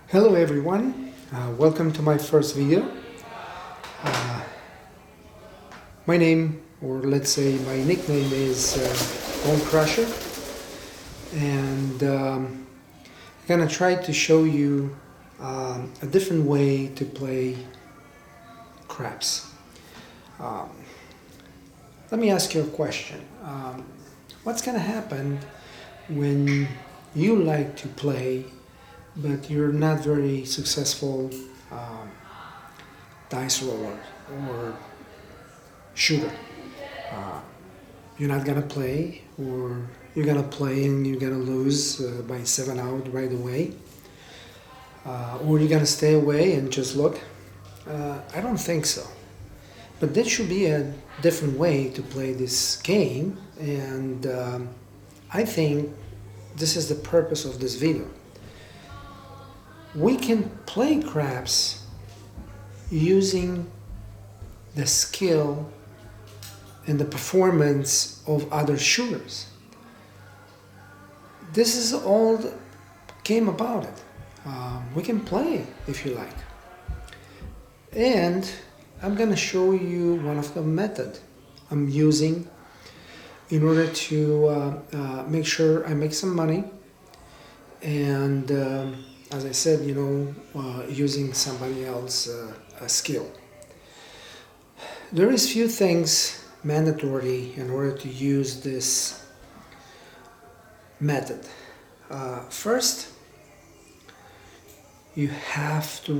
Hello everyone, welcome to my first video. Uh, my name, or let's say my nickname, is Bone Crusher, and I'm gonna try to show you a different way to play craps. Um, Let me ask you a question. What's gonna happen when you like to play but you're not very successful dice roller or shooter? Uh, you're not gonna play, or you're gonna play and you're gonna lose by 7 out right away, or you're gonna stay away and just look. I don't think so. But there should be a different way to play this game, and I think this is the purpose of this video. We can play craps using the skill and the performance of other shooters. This is all that came about it. We can play if you like. And I'm going to show you one of the methods I'm using in order to make sure I make some money, and as I said, using somebody else's skill. There is few things mandatory in order to use this method. First, you have to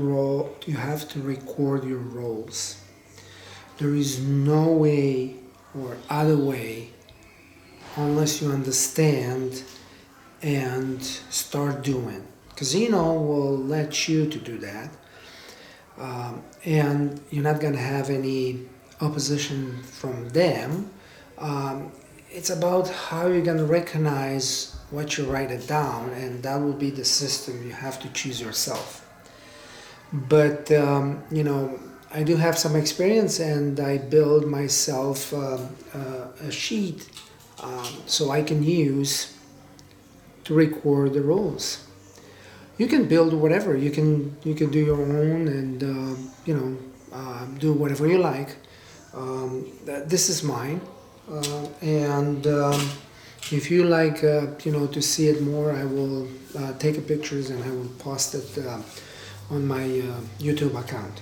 record your rolls. There is no way or other way unless you understand and start doing. Casino will let you to do that, and you're not going to have any opposition from them. It's about how you're going to recognize what you write it down, and that will be the system you have to choose yourself. But I do have some experience, and I build myself a sheet so I can use to record the rolls. You can build whatever. You can do your own, and do whatever you like. This is mine, and if you like to see it more, I will take pictures and I will post it on my YouTube account.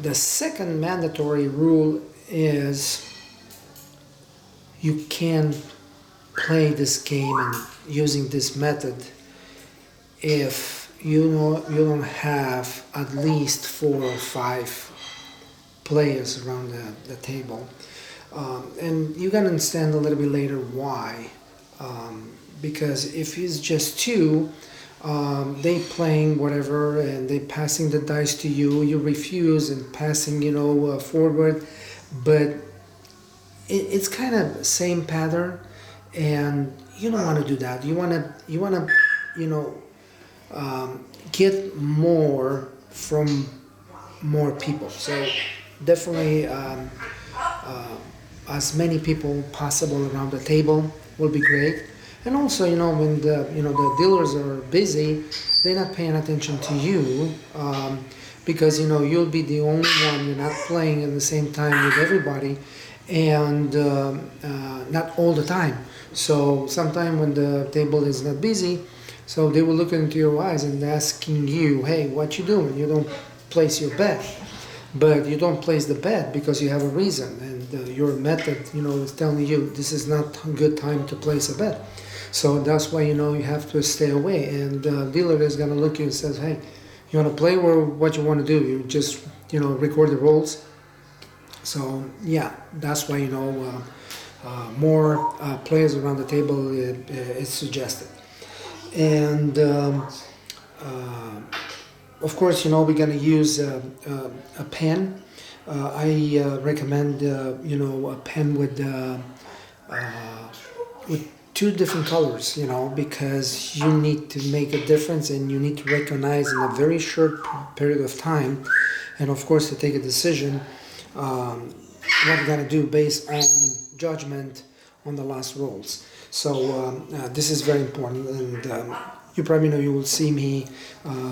The second mandatory rule is you can play this game and using this method if you don't have at least 4 or 5 players around the table, and you're gonna understand a little bit later why. Because if it's just 2, they playing whatever and they passing the dice to you, you refuse and passing forward, but it's kind of the same pattern, and you don't want to do that. You want to get more from more people. So definitely as many people possible around the table will be great. And also, when the dealers are busy, they're not paying attention to you, because you'll be the only one. You're not playing at the same time with everybody, and not all the time. So sometime when the table is not busy, so they will look into your eyes and asking you, hey, what you doing? You don't place your bet. But you don't place the bet because you have a reason, and your method, is telling you this is not a good time to place a bet. So that's why, you have to stay away. And the dealer is going to look at you and says, hey, you want to play, or what you want to do? You just, record the rolls. So yeah, that's why, more players around the table is suggested. And of course, we're going to use a pen. I recommend, a pen with 2 different colors, because you need to make a difference, and you need to recognize in a very short period of time, and of course to take a decision what you're going to do based on judgment on the last rolls. So this is very important, and you probably know you will see me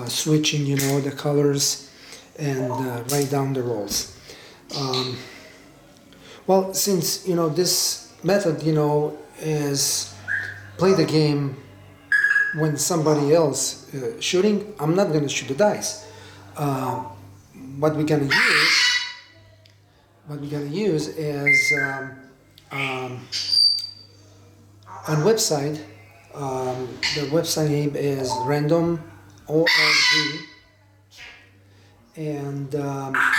switching, the colors and write down the rolls. Well, since, this method, is play the game when somebody else shooting, I'm not going to shoot the dice. What we're going to use is on website. The website name is random org, and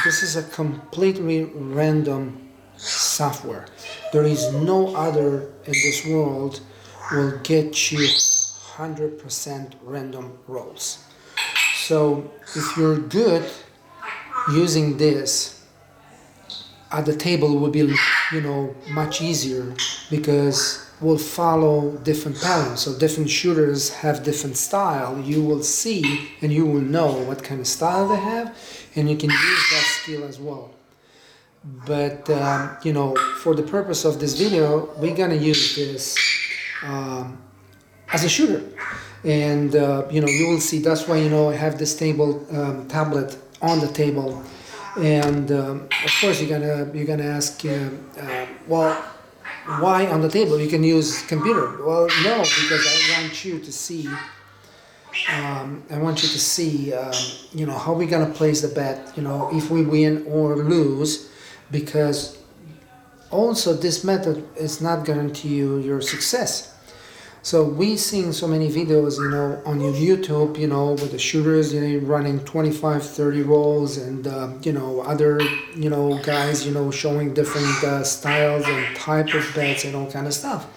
this is a completely random software. There is no other in this world will get you 100% random rolls. So if you're good using this, at the table will be much easier, because we'll follow different patterns. So different shooters have different style. You will see and you will know what kind of style they have, and you can use that skill as well. But for the purpose of this video, we're gonna use this as a shooter, and you will see. That's why I have this tablet on the table, and of course you're gonna ask, well, why on the table? You can use computer. Well, no, because I want you to see. How we're gonna place the bet. If we win or lose, because also this method is not guarantee you your success. So we seen so many videos, on your YouTube, with the shooters, running 25, 30 rolls, and other, guys, showing different styles and type of bets and all kind of stuff.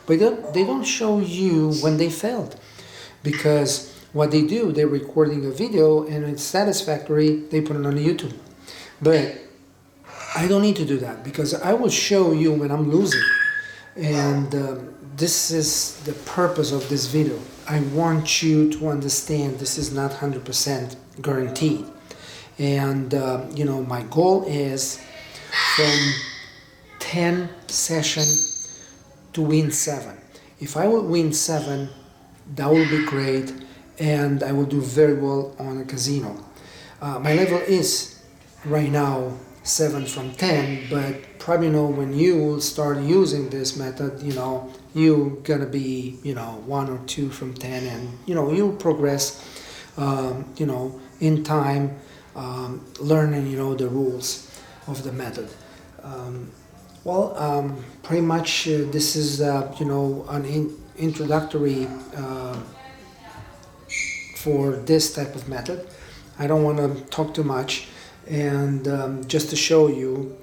But they don't show you when they failed, because what they do, they're recording a video, and it's satisfactory, they put it on YouTube. But I don't need to do that, because I will show you when I'm losing. And this is the purpose of this video. I want you to understand this is not 100% guaranteed. And my goal is from 10 sessions to win 7. If I will win 7, that will be great, and I will do very well on a casino. My level is right now 7 from 10, but probably when you start using this method, you're gonna be 1 or 2 from 10, and you'll progress in time, learning the rules of the method. Pretty much this is an introductory for this type of method. I don't want to talk too much, and just to show you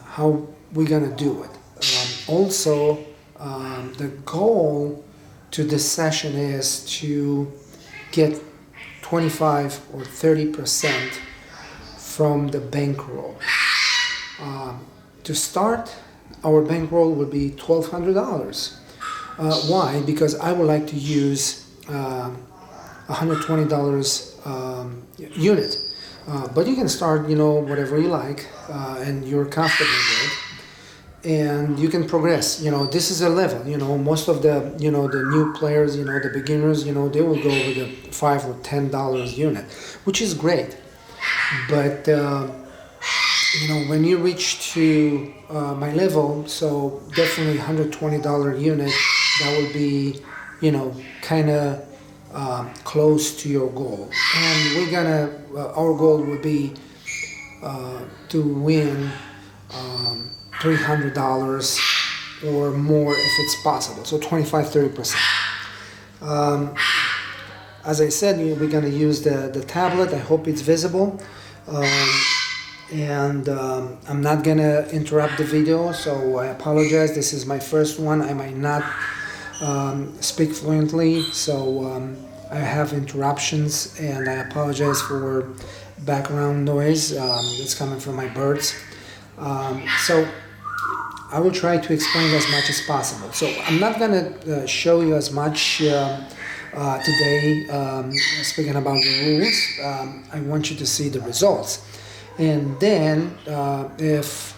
how we're gonna do it. Also, the goal to this session is to get 25 or 30% from the bankroll. To start, our bankroll would be $1,200. Why? Because I would like to use $120 unit. But you can start, whatever you like, and you're comfortable with, and you can progress. This is a level. Most of the, the new players, the beginners, they will go with a $5 or $10 unit, which is great. But when you reach to my level, so definitely $120 unit, that would be, kind of close to your goal. And we're gonna, our goal would be to win $300 or more if it's possible, so 25-30%. As I said, we're gonna use the tablet. I hope it's visible. I'm not gonna interrupt the video, so I apologize. This is my first one. I might not speak fluently, so I have interruptions, and I apologize for background noise. It's coming from my birds. So I will try to explain as much as possible. So I'm not gonna show you as much today, speaking about the rules. I want you to see the results. And then if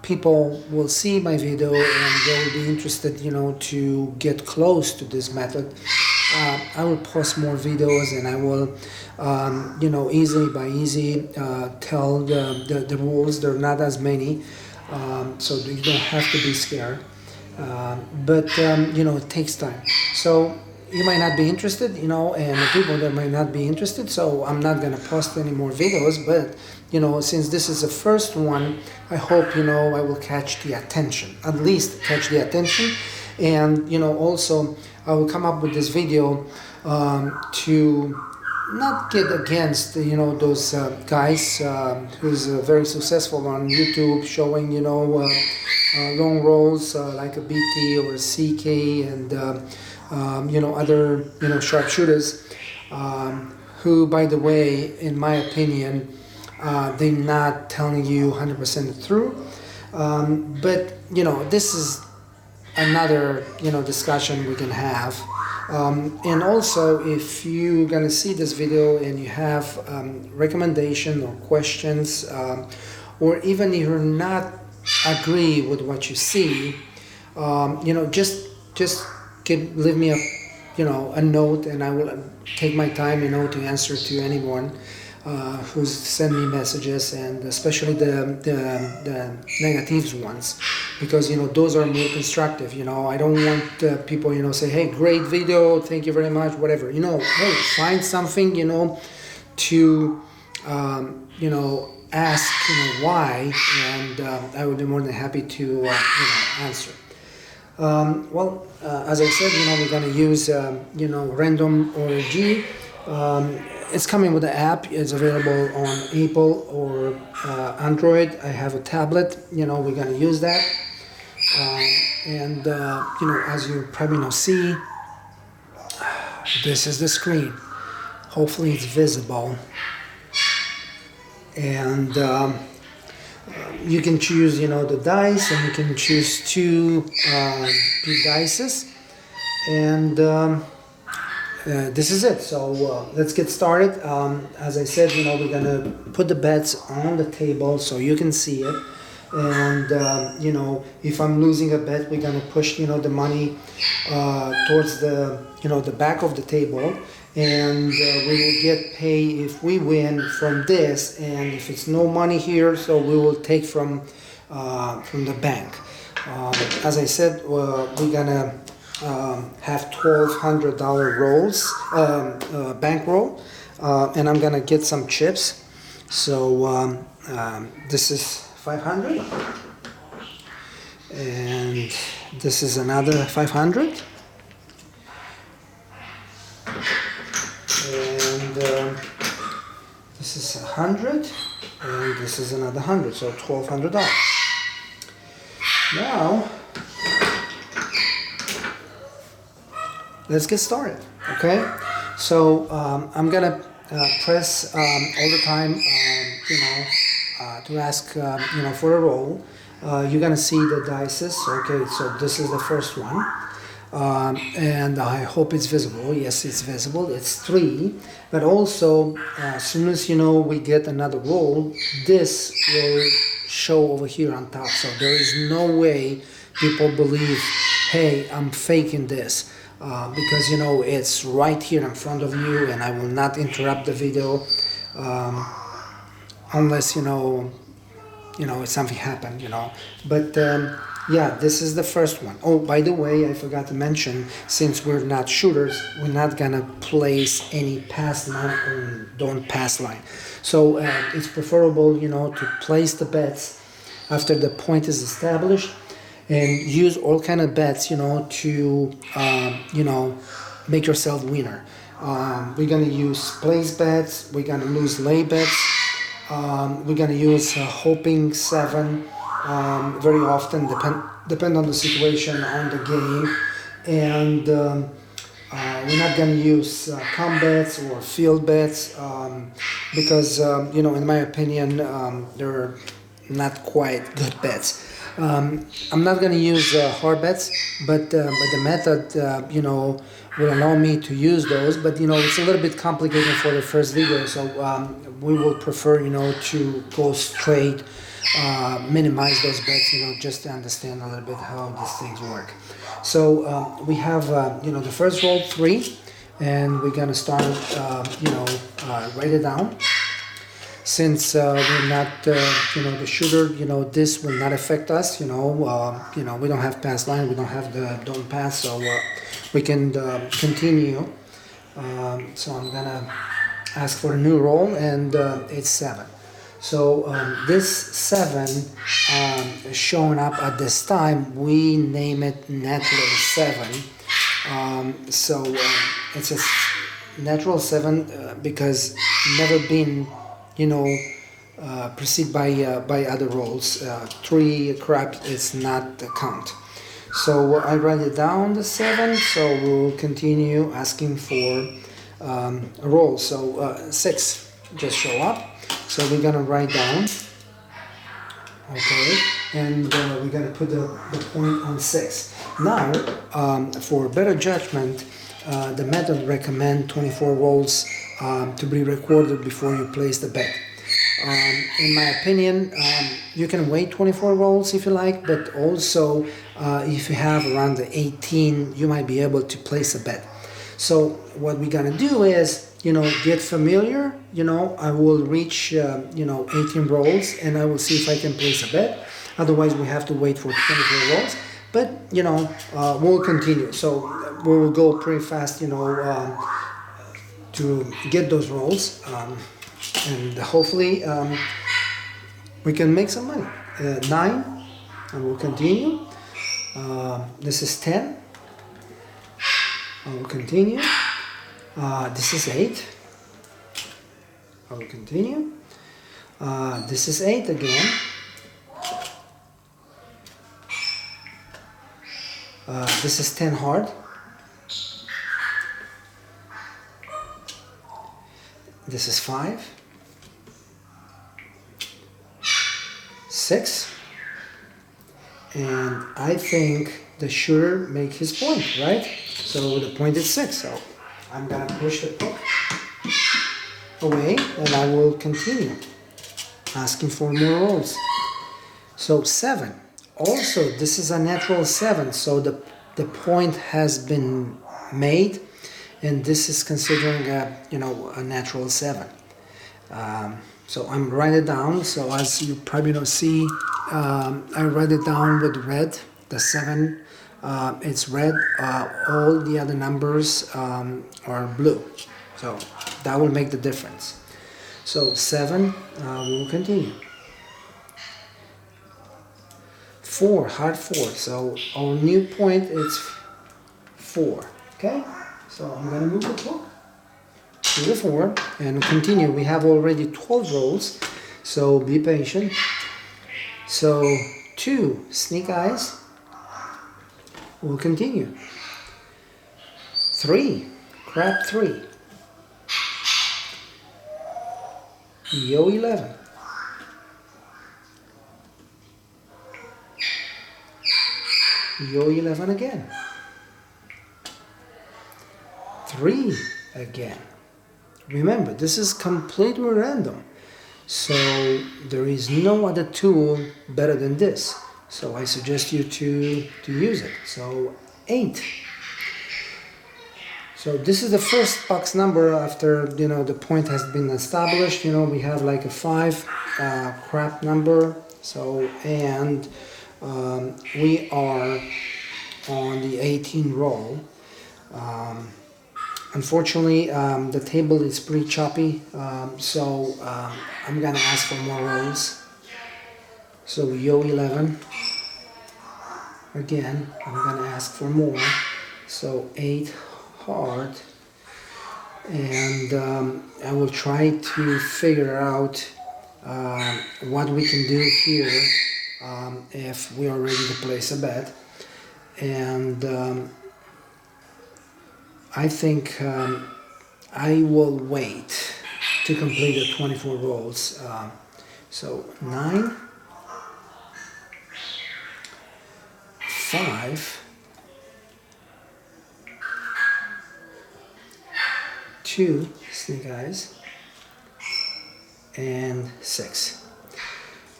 people will see my video and they will be interested, to get close to this method, I will post more videos, and I will, easy by easy tell the rules. There are not as many, so you don't have to be scared. But it takes time. So you might not be interested, and the people that might not be interested. So I'm not gonna post any more videos. But since this is the first one, I hope I will catch the attention, at least catch the attention, and also I will come up with this video to not get against those guys who's very successful on YouTube, showing long rolls like a BT or a CK and other sharpshooters who, by the way, in my opinion, they're not telling you 100% the truth. But this is another discussion we can have. And also, if you're gonna see this video and you have recommendation or questions, or even if you're not agree with what you see, just leave me a note, and I will take my time to answer to anyone who's send me messages, and especially the negatives ones, because those are more constructive. I don't want people say, hey, great video, thank you very much, whatever. Hey, find something to ask why, and I would be more than happy to answer. As I said, we're gonna use random org. It's coming with the app. It's available on Apple or Android. I have a tablet. We're gonna use that. And as you probably see, this is the screen. Hopefully it's visible. And you can choose, the dice, and you can choose two big dices, and this is it. So let's get started. As I said, we're gonna put the bets on the table so you can see it, and if I'm losing a bet, we're gonna push the money towards the back of the table, and we will get paid if we win from this, and if it's no money here, so we will take from the bank. As I said, we're gonna have $1,200 rolls, bankroll, and I'm gonna get some chips. So this is 500, and this is another 500. And this is 100, and this is another 100, so $1,200. Now, let's get started. Okay, so I'm gonna press all the time, to ask, for a roll. You're gonna see the dices. Okay, so this is the first one. And I hope it's visible. Yes, it's visible. It's 3, but also as soon as we get another roll, this will show over here on top. So there is no way people believe, hey, I'm faking this, because it's right here in front of you, and I will not interrupt the video unless it's something happened. But yeah, this is the first one. Oh, by the way, I forgot to mention, since we're not shooters, we're not gonna place any pass line or don't pass line. So it's preferable, to place the bets after the point is established, and use all kind of bets, to make yourself winner. We're gonna use place bets. We're gonna use lay bets. We're gonna use hoping 7. Very often, depend on the situation, on the game, and we're not going to use com bets or field bets, because in my opinion, they're not quite good bets. I'm not going to use hard bets, but the method will allow me to use those. But it's a little bit complicated for the first video, so we will prefer to go straight minimize those bets, just to understand a little bit how these things work. So we have, the first roll 3, and we're gonna start, write it down. Since we're not, the shooter, this will not affect us. We don't have pass line, we don't have the don't pass, so we can continue. So I'm gonna ask for a new roll, and it's 7. So this 7 is showing up at this time. We name it natural 7. It's a natural 7 because never been, preceded by other rolls. 3 crap is not the count. So I write it down, the 7. So we'll continue asking for a roll. So 6 just show up. So we're gonna write down, okay, and we're gonna put the point on 6. Now, for better judgment, the method recommend 24 rolls to be recorded before you place the bet. In my opinion, you can wait 24 rolls if you like, but also if you have around the 18, you might be able to place a bet. So what we're gonna do is, get familiar. I will reach 18 rolls, and I will see if I can place a bet. Otherwise, we have to wait for 24 rolls. But we'll continue. So we'll go pretty fast, to get those rolls, and hopefully we can make some money. 9, and we'll continue. This is 10. I will continue. This is 8. I will continue. This is 8 again. This is 10 hard. This is 5. 6. And I think the shooter make his point, right? So the point is 6. So I'm gonna push the puck away, and I will continue asking for more rolls. So 7. Also, this is a natural 7, so the point has been made, and this is considering a natural 7. So I'm writing it down. So as you probably don't see, I write it down with red. The 7, it's red. All the other numbers are blue. So that will make the difference. So 7, we will continue. 4, hard 4. So our new point is 4. Okay. So I'm gonna move the book to the 4 and continue. We have already 12 rolls, so be patient. So 2, sneak eyes. We'll continue. 3, crab 3. Yo 11. Yo 11 again. 3 again. Remember, this is completely random, so there is no other tool better than this. So I suggest you to use it. So 8. So this is the first box number after the point has been established. We have like a 5 crap number. So and we are on the 18 roll. Unfortunately, the table is pretty choppy, so I'm gonna ask for more rolls. So yo 11. Again, I'm gonna ask for more. So 8 hard, and I will try to figure out what we can do here if we are ready to place a bet. And I think I will wait to complete the 24 rolls. So 9, 5, 2, snake eyes, and 6.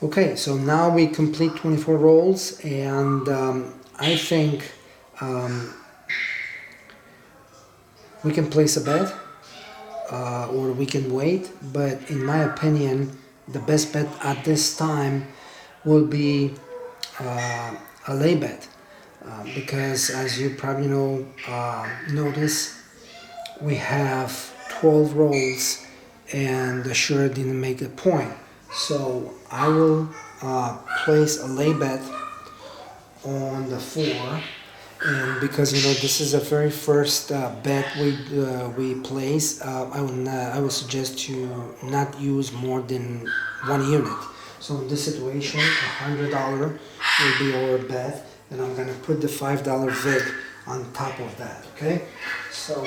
Okay, so now we complete 24 rolls, and I think we can place a bet, or we can wait, but in my opinion, the best bet at this time will be a lay bet, because as you probably notice, we have 12 rolls and the shooter didn't make a point. So I will place a lay bet on the 4, and because this is the very first bet we place, I would suggest to not use more than 1 unit. So in this situation, $100 will be our bet, and I'm gonna put the $5 VIG on top of that. Okay, so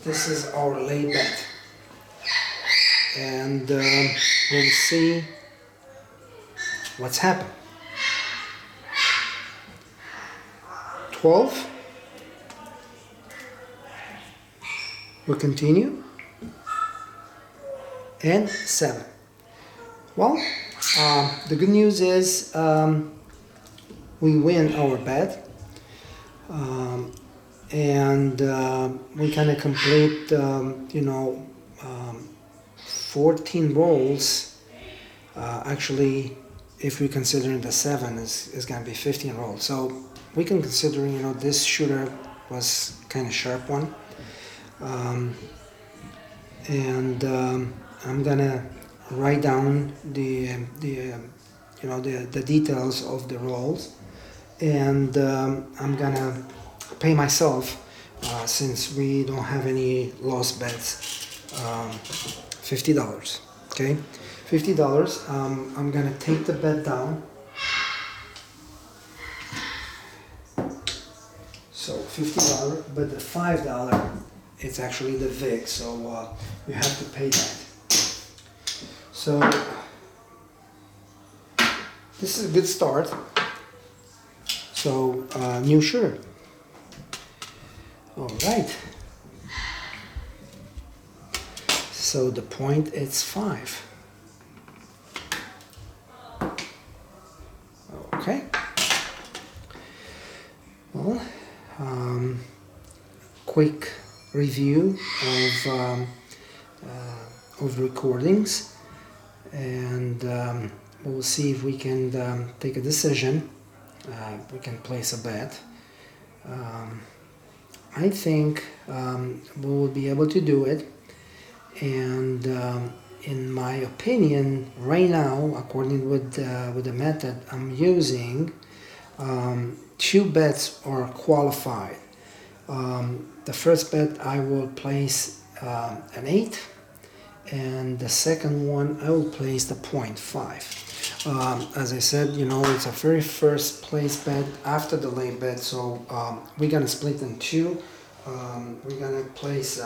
this is our lay bet, and we'll see what's happened. 12. We'll continue. And 7. Well, the good news is we win our bet, and we kind of complete 14 rolls. Actually, if we consider the 7 is going to be 15 rolls, so we can consider this shooter was kind of sharp one, and I'm gonna write down the details of the rolls, and I'm gonna pay myself, since we don't have any lost bets, $50. Okay, $50. I'm gonna take the bet down. So $50, but the $5, it's actually the VIG, so you have to pay that. So this is a good start. So new shooter. All right. So the point is 5. Okay. Well, quick review of recordings, and we'll see if we can take a decision. We can place a bet. I think we will be able to do it, and in my opinion, right now, according with the method I'm using, 2 bets are qualified. The first bet I will place an 8, and the second one I will place the 0.5. As I said, it's a very first place bet after the lay bet, so we're gonna split in 2. We're gonna place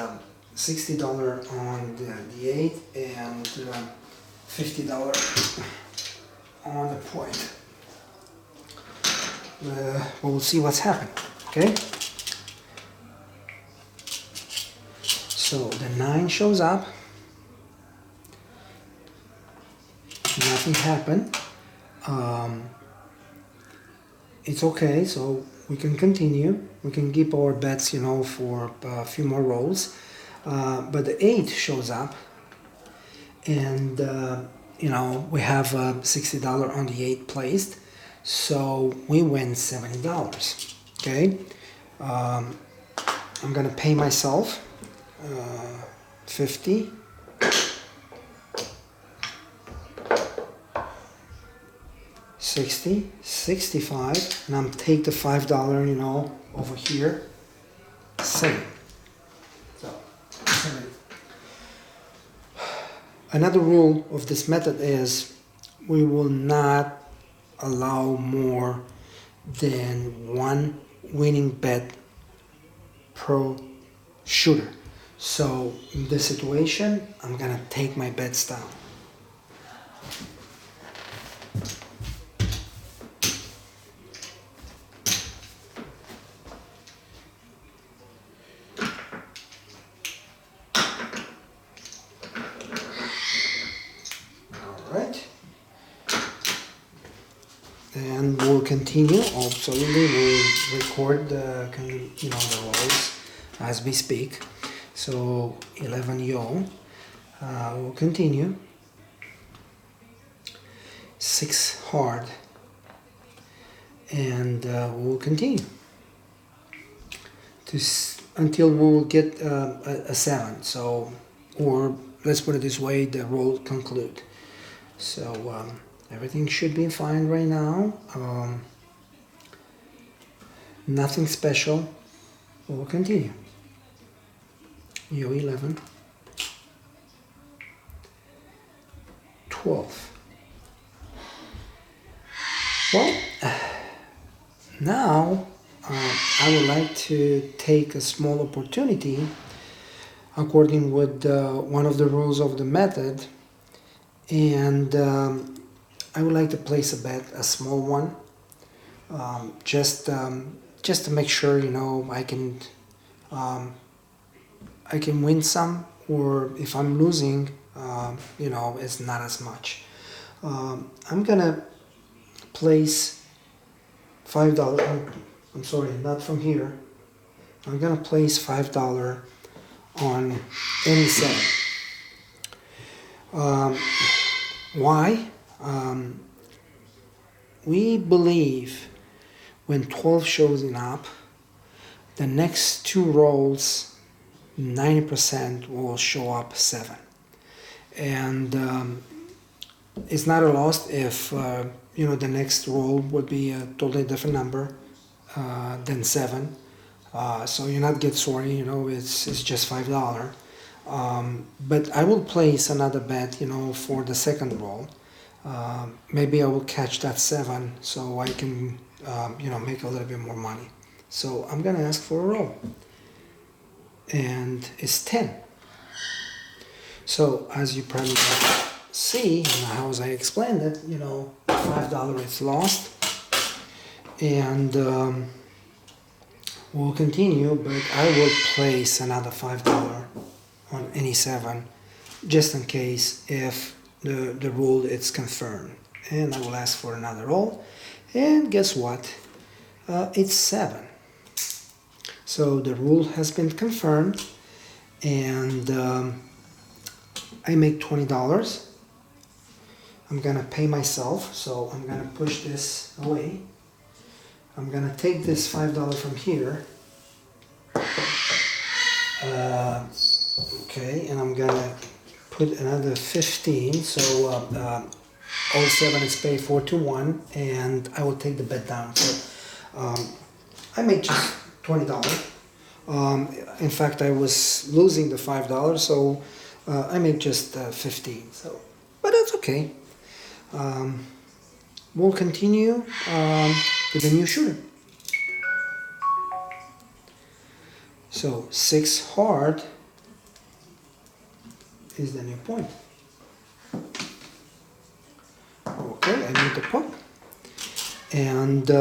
$60 on the 8 and $50 on the point. We'll see what's happened. Okay. So the 9 shows up. Nothing happened. It's okay, so we can continue. We can keep our bets, for a few more rolls. But the 8 shows up, and we have $60 on the 8 placed, so we win $70. Okay. I'm gonna pay myself 50. $60, $65, and I'm take the $5, over here, same. So, same. Another rule of this method is we will not allow more than 1 winning bet per shooter. So in this situation, I'm gonna take my bets down. and we'll continue. Absolutely, we'll record the the rolls as we speak. So 11 yo. We'll continue. 6 hard, and we'll continue until we'll get a 7. So, or let's put it this way, the roll conclude. So everything should be fine right now. Nothing special. We'll continue. Yo 11, 12. Well, now I would like to take a small opportunity according with one of the rules of the method, and I would like to place a bet, a small one, just to make sure I can win some, or if I'm losing, it's not as much. I'm gonna place $5. I'm sorry, not from here. I'm gonna place $5 on any 7. Why? We believe when 12 shows up, the next 2 rolls, 90% will show up 7. And it's not a loss if the next roll would be a totally different number than 7. So you're not get sorry, it's just $5. But I will place another bet, for the second roll. Maybe I will catch that 7, so I can, make a little bit more money. So I'm gonna ask for a roll, and it's 10. So as you probably see, how as I explained it, $5 is lost, and we'll continue, but I will place another $5 on any 7, just in case if the rule is confirmed. And I will ask for another roll, and guess what? It's 7. So the rule has been confirmed, and I make $20. I'm gonna pay myself, so I'm gonna push this away. I'm gonna take this $5 from here. Okay, and I'm gonna put another 15. So all 7 is paid 4-1, and I will take the bet down. So I make just $20. In fact, I was losing the $5, so I make just 15. So, but that's okay. We'll continue with the new shooter. So 6 hard is the new point. Okay, I need the pump. And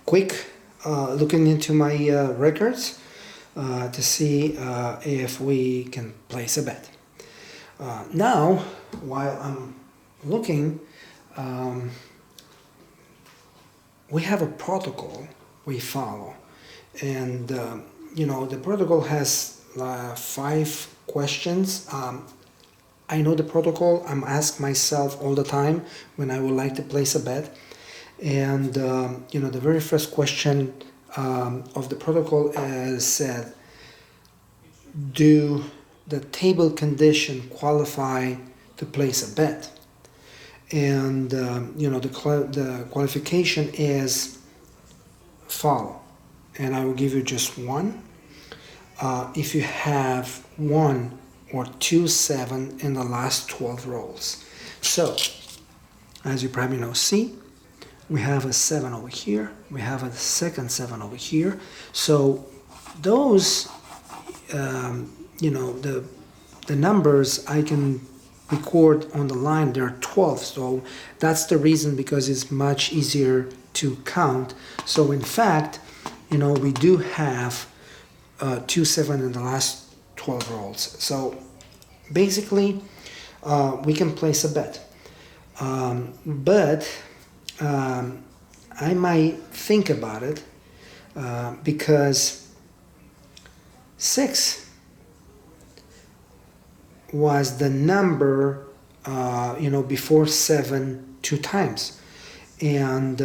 quick looking into my records to see if we can place a bet. Now, while I'm looking, we have a protocol we follow, and the protocol has 5 questions. I know the protocol. I'm asked myself all the time when I would like to place a bet, and the very first question of the protocol is said, do the table condition qualify to place a bet? And the qualification is follow, and I will give you just one. If you have 1 or 2 7 in the last 12 rolls. So as you probably know, see, we have a 7 over here, we have a second 7 over here. So those the numbers I can record on the line, there are 12, so that's the reason, because it's much easier to count. So in fact, we do have 2 7 in the last 12 rolls. So basically we can place a bet, but I might think about it because 6 was the number, before 7 2 times. And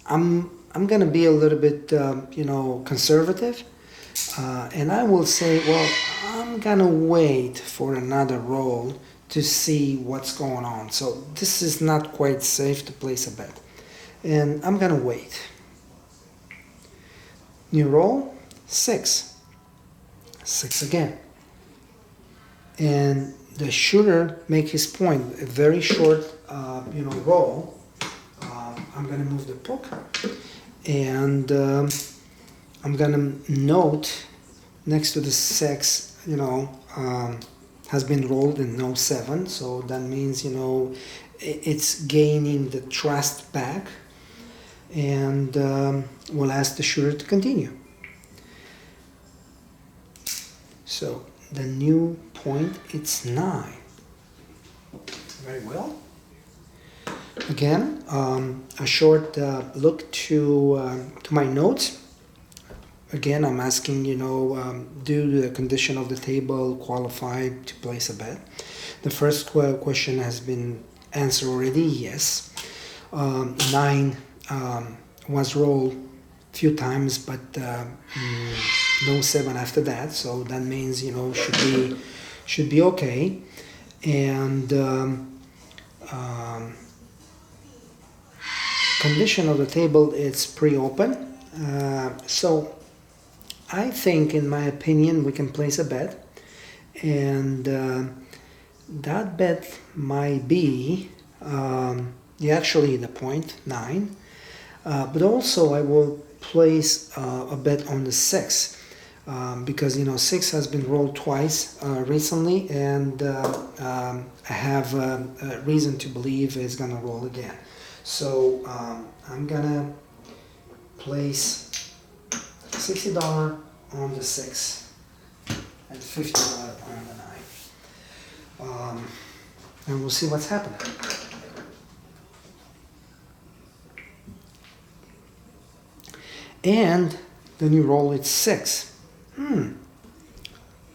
I'm gonna be a little bit, conservative, and I will say, well, I'm gonna wait for another roll to see what's going on. So this is not quite safe to place a bet, and I'm gonna wait. New roll, 6 again, and the shooter make his point. A very short, roll. I'm gonna move the poker, and I'm gonna note next to the 6, has been rolled in no 7, so that means it's gaining the trust back, and we'll ask the shooter to continue. So the new point, it's 9. Very well. Again, a short look to my notes. Again, I'm asking, do the condition of the table qualify to place a bet? The first question has been answered already, yes. 9 was rolled a few times, but no 7 after that, so that means, should be okay. And condition of the table, it's pre-open, so I think, in my opinion, we can place a bet, and that bet might be actually the point 9, but also I will place a bet on the 6, because 6 has been rolled twice recently, and I have a reason to believe it's gonna roll again. So I'm gonna place $60 on the 6 and $50 on the 9, and we'll see what's happening. And the new roll is 6.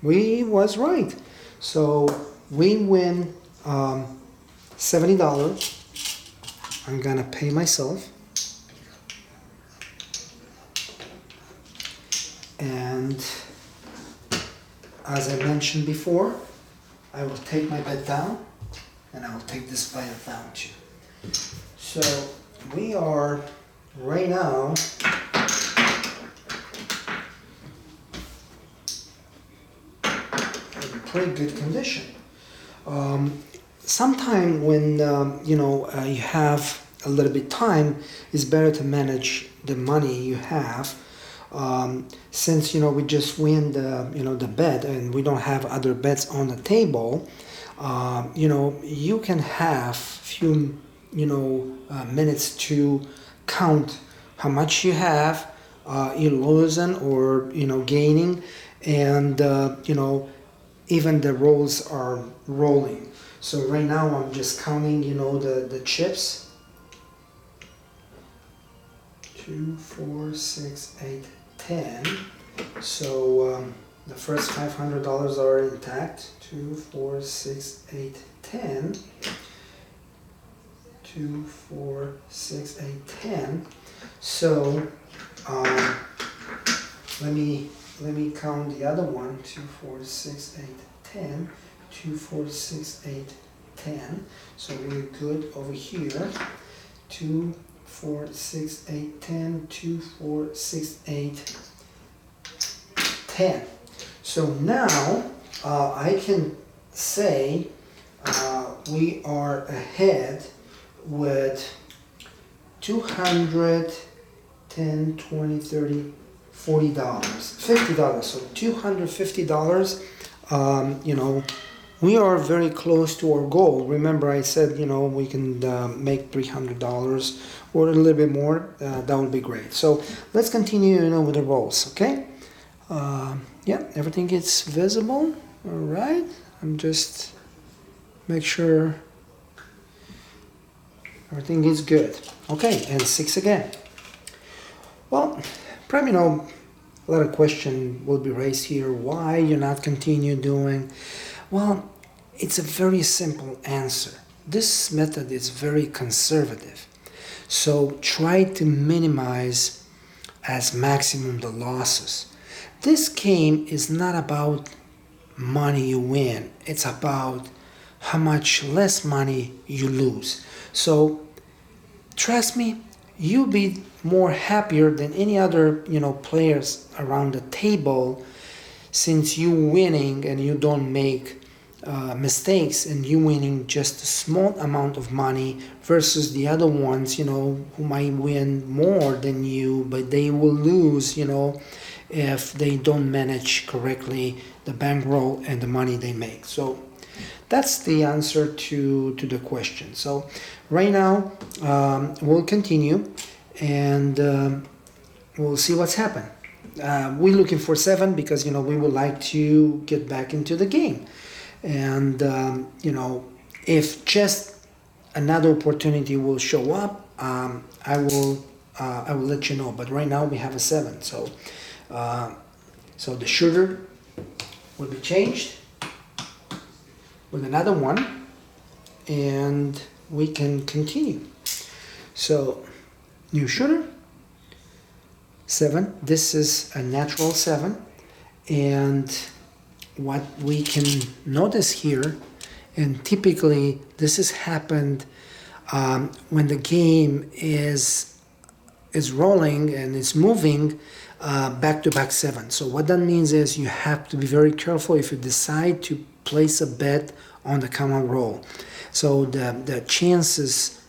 We was right. So we win $70. I'm gonna pay myself. And as I mentioned before, I will take my bet down, and I will take this bet down too. So we are right now in pretty good condition. Sometime when you have a little bit time, it's better to manage the money you have. Since we just win the bet and we don't have other bets on the table, you can have few minutes to count how much you have, you're losing or gaining, and even the rolls are rolling. So right now I'm just counting the chips. 2, 4, 6, 8, 10. So the first $500 are intact. 2, 4, 6, 8, 10. 2, 4, 6, 8, 10. So let me count the other one. 2, 4, 6, 8, 10. 2, 4, 6, 8, 10. So we're good over here. 2, 4, 6, 8, 10. 2, 4, 6, 8, 10. So now I can say we are ahead with 200, 10, 20, 30, $40, $50. So $250. We are very close to our goal. Remember, I said we can make $300 or a little bit more. That would be great. So let's continue with the rolls. Okay. Yeah, everything is visible. All right. I'm just make sure. Everything is good. Okay, and 6 again. Well, probably a lot of question will be raised here. Why you not continue doing? Well, it's a very simple answer. This method is very conservative. So try to minimize as maximum the losses. This game is not about money you win. It's about how much less money you lose. So trust me, you'll be more happier than any other players around the table, since you winning and you don't make mistakes, and you winning just a small amount of money versus the other ones who might win more than you, but they will lose if they don't manage correctly the bankroll and the money they make. So that's the answer to the question. So right now we'll continue, and we'll see what's happened. We're looking for 7 because we would like to get back into the game, and if just another opportunity will show up, I will let you know. But right now we have a 7, so the shooter will be changed with another one, and we can continue. So new shooter, 7. This is a natural 7, and what we can notice here, and typically this has happened when the game is rolling and it's moving back-to-back 7. So what that means is you have to be very careful if you decide to place a bet on the common roll. So the chances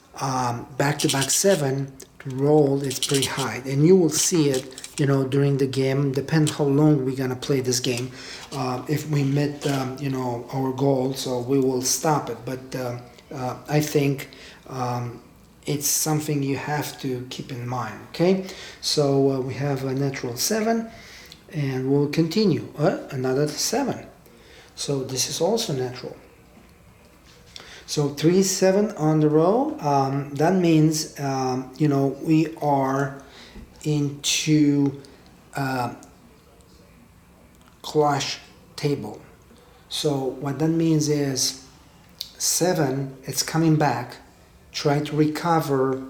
back-to-back 7 to roll is pretty high, and you will see it during the game. Depends how long we're gonna play this game. If we met our goal, so we will stop it, but I think it's something you have to keep in mind. Okay, so we have a natural 7, and we'll continue. Another 7, so this is also natural. So 3, 7 on the row. That means we are into clash table. So what that means is 7, it's coming back. Try to recover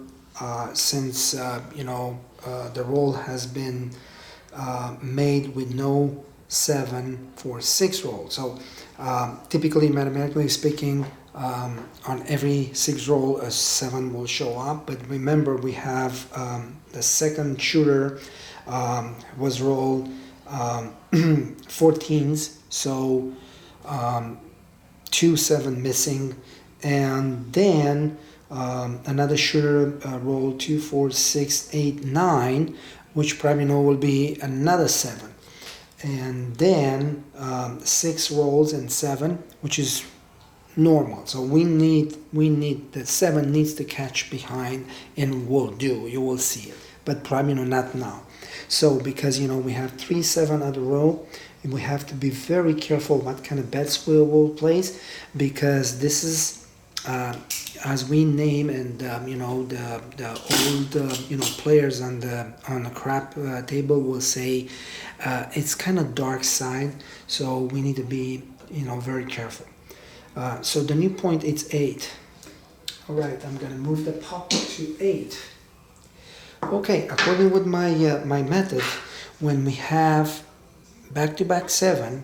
since the roll has been made with no 7 for 6 roll. So typically, mathematically speaking, on every 6 roll a 7 will show up. But remember, we have the second shooter was rolled 14s, so 2 7 missing, and then another shooter rolled 2 4 6 8 9, which probably will be another 7, and then 6 rolls and 7, which is normal. So we need the 7 needs to catch behind, and will do. You will see it, but probably not now. So because we have 3 7 on the row, and we have to be very careful what kind of bets we will place, because this is as we name, and the old players on the crap table will say it's kind of dark side, so we need to be very careful. So the new point is 8. All right, I'm gonna move the puck to 8. Okay, according with my method, when we have back-to-back 7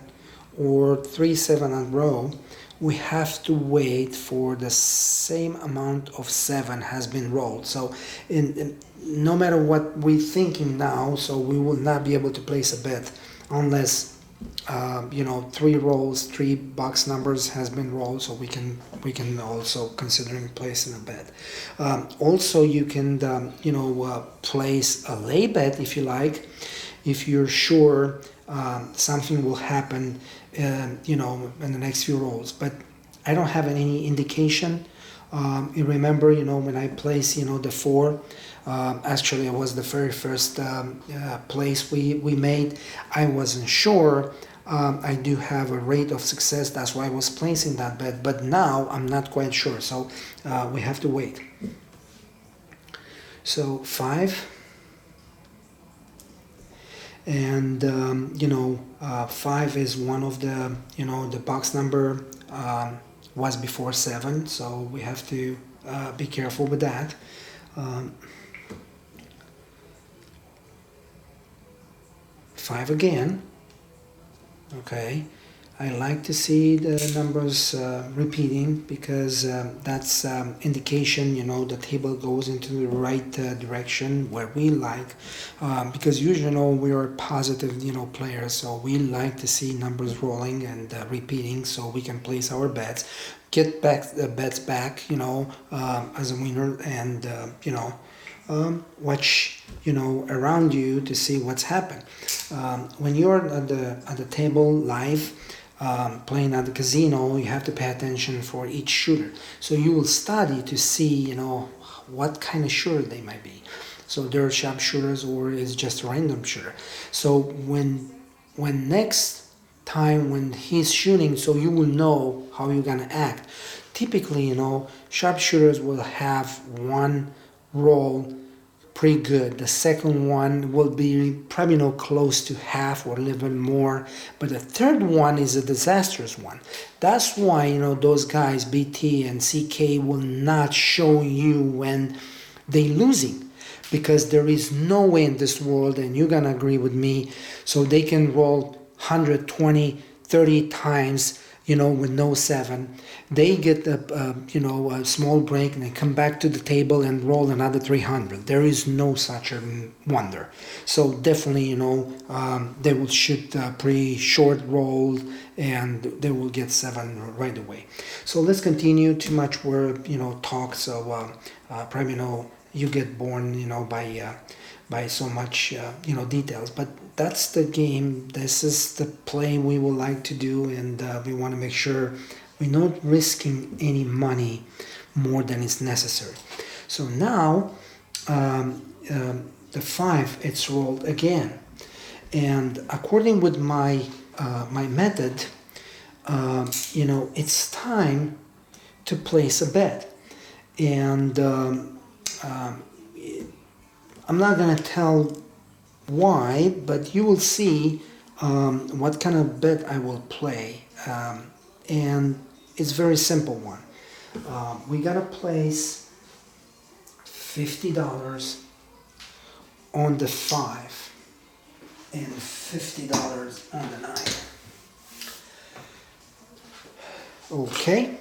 or 3 7 on row, we have to wait for the same amount of 7 has been rolled. So no matter what we're thinking now, so we will not be able to place a bet unless 3 rolls, 3 box numbers has been rolled, so we can also considering placing a bet. Also, you can place a lay bet if you like, if you're sure something will happen in the next few rolls. But I don't have any indication. You remember when I placed the 4, actually it was the very first place we made. I wasn't sure. I do have a rate of success, that's why I was placing that bet, but now I'm not quite sure, so we have to wait. So 5, and 5 is one of the, the box number was before 7, so we have to be careful with that. um, 5 again. Okay, I like to see the numbers repeating, because that's indication, the table goes into the right direction where we like, because usually, we are positive, players, so we like to see numbers rolling and repeating, so we can place our bets, get back the bets back, as a winner, and watch, around you to see what's happened. When you're at the table live, playing at the casino, you have to pay attention for each shooter. So you will study to see, what kind of shooter they might be. So they're sharp shooters, or is just a random shooter. So when next time when he's shooting, so you will know how you're gonna act. Typically, sharpshooters will have one roll pretty good. The second one will be probably close to half or a little bit more, but the third one is a disastrous one. That's why those guys BT and CK will not show you when they losing, because there is no way in this world, and you're gonna agree with me, so they can roll 120 30 times with no 7. They get a small break, and they come back to the table and roll another 300. There is no such a wonder. So definitely, they will shoot pretty short roll, and they will get 7 right away. So let's continue. Too much word, talk. So probably you get bored, by so much, details. But that's the game. This is the play we would like to do, and we want to make sure we're not risking any money more than is necessary. So now the 5, it's rolled again, and according with my my method, it's time to place a bet, and I'm not gonna tell why, but you will see what kind of bet I will play, and it's very simple one. We gotta place $50 on the 5 and $50 on the 9. Okay.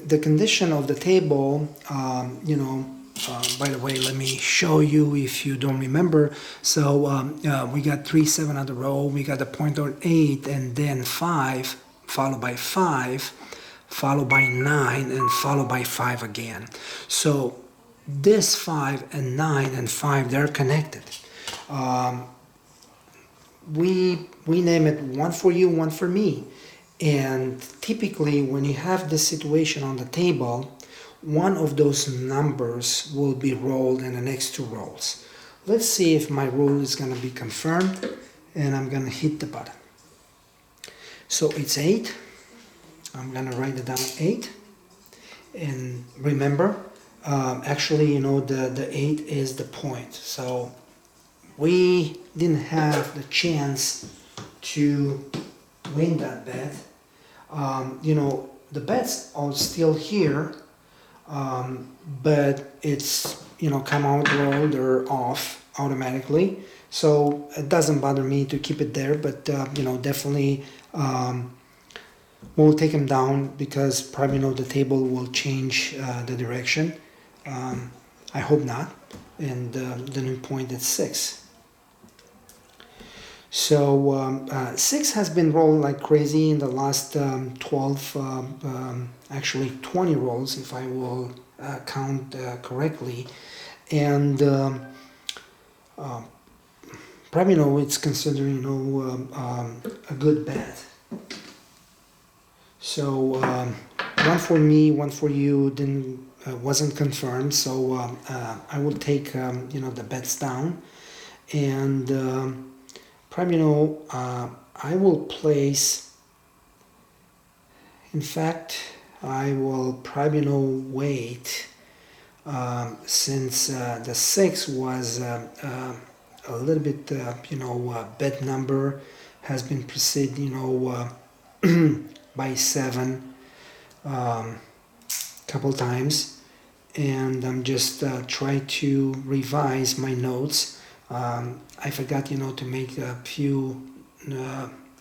The condition of the table, by the way, let me show you if you don't remember. So we got 3, 7 on the row. We got the point on 8, and then 5, followed by 5, followed by 9, and followed by 5 again. So this 5 and 9 and 5, they're connected. We name it one for you, one for me. And typically, when you have this situation on the table, one of those numbers will be rolled in the next 2 rolls. Let's see if my rule is going to be confirmed, and I'm going to hit the button. So it's 8. I'm going to write it down 8. And remember, actually, the 8 is the point. So we didn't have the chance to win that bet. The bets are still here, but it's come out rolled or off automatically, so it doesn't bother me to keep it there, but definitely we'll take them down, because probably the table will change the direction. I hope not, and the new point is 6. So 6 has been rolling like crazy in the last 12, actually 20 rolls, if I will count correctly, and probably it's considered a good bet. So one for me, one for you didn't wasn't confirmed. So I will take the bets down, and probably I will place. In fact, I will probably wait since the 6 was a little bit, bad number, has been preceded, by 7 couple times, and I'm just try to revise my notes. I forgot, to make a few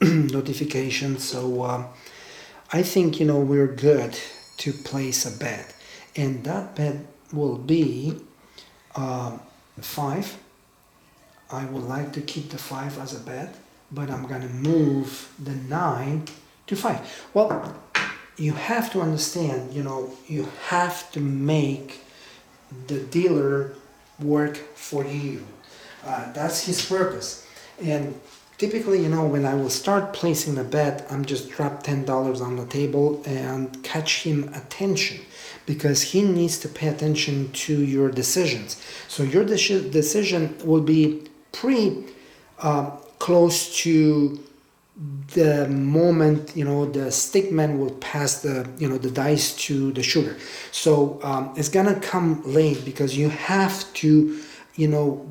notifications, so I think, we're good to place a bet, and that bet will be 5. I would like to keep the 5 as a bet, but I'm gonna move the 9 to 5. Well, you have to understand, you have to make the dealer work for you. That's his purpose. And typically, when I will start placing a bet, I'm just drop $10 on the table and catch him attention, because he needs to pay attention to your decisions. So your decision will be pretty close to the moment, the stickman will pass the dice to the sugar. So it's gonna come late, because you have to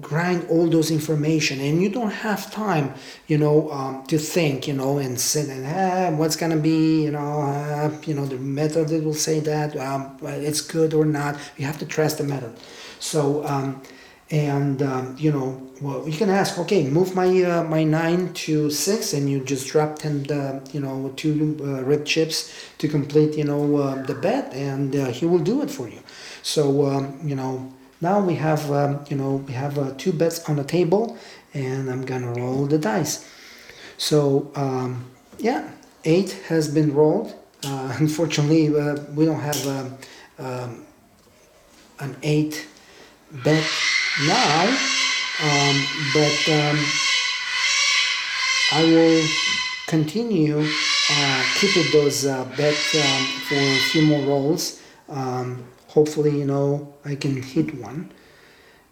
grind all those information, and you don't have time to think, and sit and what's gonna be, the method that will say that it's good or not. You have to trust the method. So well, you can ask, okay, move my 9 to 6, and you just drop 10 2 red chips to complete the bet, and he will do it for you. So now we have we have 2 bets on the table, and I'm gonna roll the dice. So yeah, 8 has been rolled. Unfortunately, we don't have an 8 bet now, but I will continue keeping those bets for a few more rolls. Hopefully, I can hit one,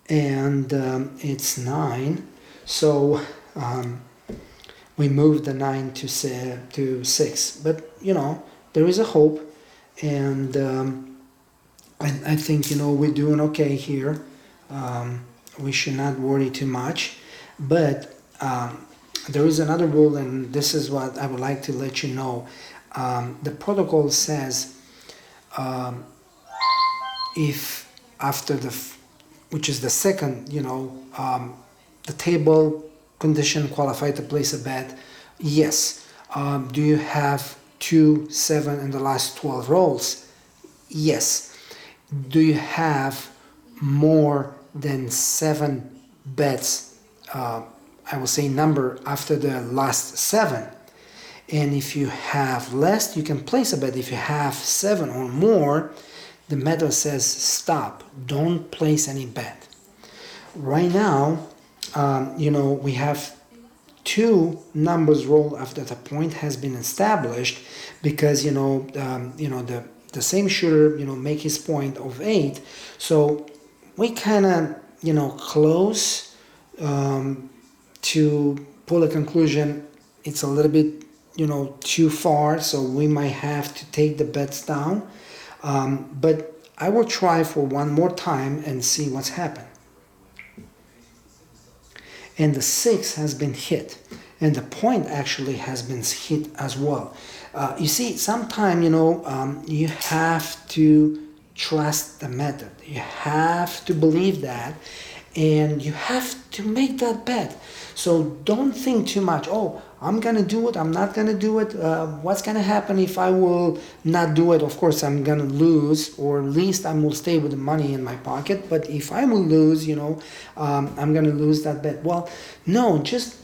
and it's 9. So we moved the 9 to 6, but there is a hope, and I think we're doing okay here. We should not worry too much, but there is another rule, and this is what I would like to let you know. The protocol says if after which is the second, the table condition qualified to place a bet, yes. Do you have 2, 7 in the last 12 rolls? Yes. Do you have more than 7 bets, I will say number, after the last 7? And if you have less, you can place a bet. If you have 7 or more, the method says stop, don't place any bet. Right now, we have 2 numbers rolled after the point has been established, because the same shooter make his point of 8. So we kind of close to pull a conclusion. It's a little bit too far, so we might have to take the bets down, but I will try for one more time and see what's happened. And the 6 has been hit, and the point actually has been hit as well. You see, sometimes you have to trust the method. You have to believe that, and you have to make that bet. So don't think too much. Oh, I'm gonna do it, I'm not gonna do it. What's gonna happen if I will not do it? Of course, I'm gonna lose, or at least I will stay with the money in my pocket. But if I will lose, I'm gonna lose that bet. Well, no, just